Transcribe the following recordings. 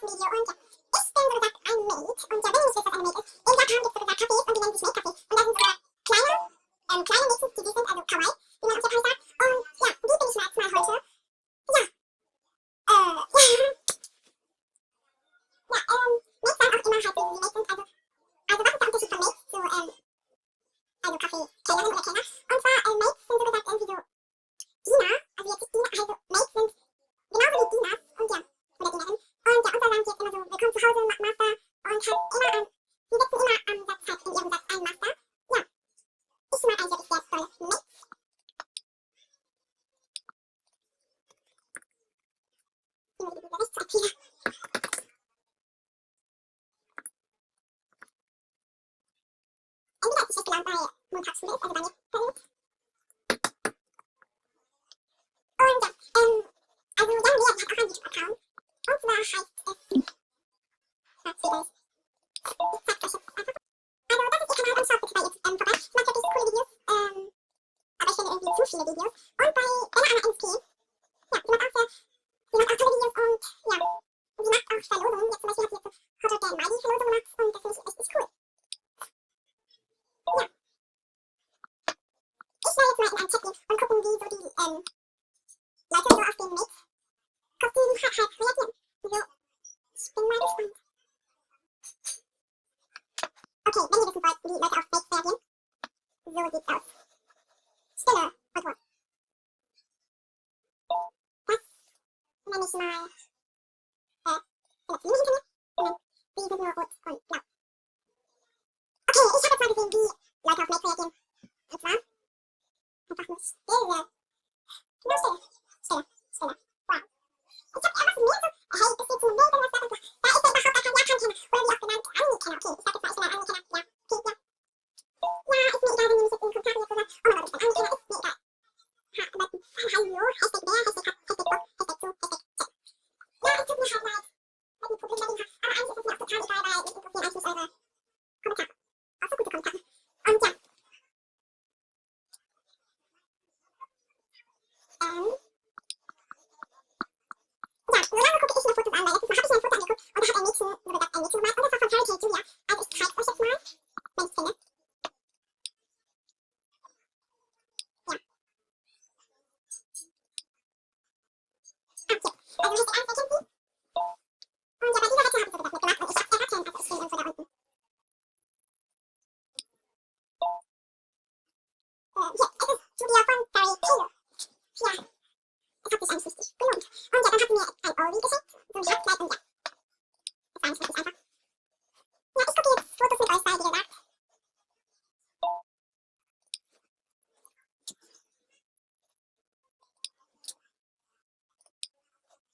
Video und ja, ich bin so gesagt ein Maid und ja, wenn ihr nicht wisst, was eine Maid ist, in Japan gibt es so gesagt Cafés und die nennen sich Maid-Cafés und da sind so gesagt kleine Mädchen, die süß sind, also Kawaii, wie man auf Japanisch sagt und ja, die bin ich mal heute. Ja, Maids sagen auch immer halt, wie sie Maids sind, also was ist der Unterschied von Maids zu, also Kaffee-Kellnerin oder Kellner? Und zwar, Maids sind so gesagt irgendwie so Diener, also jetzt nicht Diener, also Maids sind genauso wie Dieners und ja, oder Dienerin. Und ja, und da sagen sie jetzt immer so, willkommen zu Hause, Master, und halt immer sie setzen immer am Satz halt in ihrem Satz ein Master. Ja, ich mag eigentlich wirklich sehr tolle Maids. Immer diese Rechtsaktive. Entweder ist es schlecht gelaunt bei Montagsschule ist, also bei mir persönlich. Und ja, also Jan Lea, die hat auch einen YouTube-Account. Und zwar heißt es, was steht das? Ich zeig euch jetzt einfach. Also das ist ihr Kanal und schaut bitte bei ihr vorbei. Sie macht wirklich coole Videos, aber ich finde irgendwie zu viele Videos. Und bei Bella Anna NSP, ja, sie macht auch tolle Videos und ja, sie macht auch Verlosungen. Jetzt zum Beispiel hat sie jetzt so Hot Dog Miley Verlosung gemacht und das finde ich echt cool. Ja. Ich werde jetzt mal in einen Chat gehen und gucken, wie so die Leute so auf den Maid-Kostüm halt reagieren. So, ich bin mal gespannt. Okay, wenn ihr wissen wollt, wie Leute auf Maids reagieren, so sieht's aus. Stille und Ruhe. Das nenne ich mal, Benutzerlinie hinter mir. Und die sind nur rot und blau. Okay, ich habe jetzt mal gesehen, wie Leute auf Maids reagieren. Und zwar einfach nur Stille. Nur Stille. Stille. Stille. Wow. Ich hab irgendwas mehr so, hey, das geht zu mir, was da ist. Da ist ja überhaupt gar kein Japan-Kenner. Oder wie auch genannt, Anime-Kenner. Okay, ich sag jetzt mal, ich bin ein Anime-Kenner. Ja, okay, ja. Ja, ist mir egal, wenn ihr mich jetzt in die Kommentare jetzt so sagt, oh mein Gott, ich bin Anime-Kenner, ist mir egal. Ha, aber, hallo, Hashtag wer, Hashtag hat, Hashtag Bock, Hashtag zu, Hashtag chat. Ja, es tut mir halt leid, wenn ihr Probleme damit habt. Aber eigentlich ist es mir auch total egal, weil mich interessieren eigentlich eure Kommentare. Außer gute Kommentare. Und ja, ja, so lange gucke ich mir Fotos an, weil letztes Mal habe ich mir ein Foto angeguckt und da hat ein Mädchen, so gesagt, ein Mädchen gemalt und das war von Fairy Tail Julia. Also ich zeig's euch jetzt mal, wenn ich's finde. Ja. Ah, hier. Also heißt der Ernst, wer kennt sie? Und ja, bei dieser Wette habe ich so gesagt mitgemacht und ich hab's erraten, also ich bin irgendwo da unten. Hier, es ist Julia von Fairy Tail. Ja, es hat sich eigentlich richtig gelohnt. Und ja, dann hat sie mir ein Oldie geschenkt, so ein Herzkleid und ja, das war nicht wirklich einfach. Ja, ich gucke jetzt Fotos mit euch, weil wie gesagt,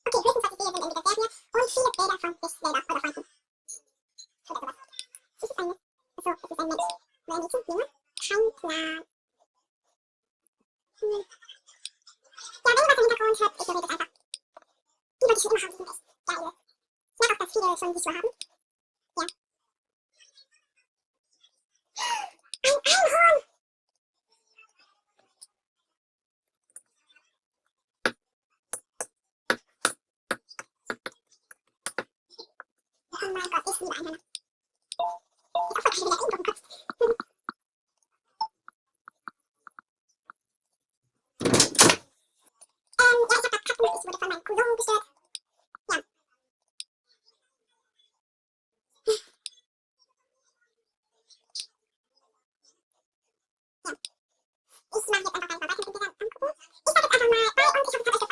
okay, höchstens was ich sehe, sind entweder Serie und viele Bilder von sich selber oder Freunden. Oder sowas. Das ist eine, achso, das ist ein Mensch. Oder ein Mädchen, Junge? Kein Plan. Ja, wenn ihr was im Hintergrund hört, ignoriert es einfach. Die wollte ich schon immer haben, die sind echt geil. Ich mag auch, dass viele schon die Schuhe haben. Ja. Ein Einhorn! Oh mein Gott, ich liebe Einhörner. Ist auch voll geil, wie der Regenbogen kotzt. Ja, ich hab grad Cut gemacht, ich wurde von meinem Cousin gestört. Ja. Ja. Ich mache jetzt einfach weiter mit den Bildern angucken. Ich sag jetzt einfach mal bye und ich hoffe, es hat euch gefallen.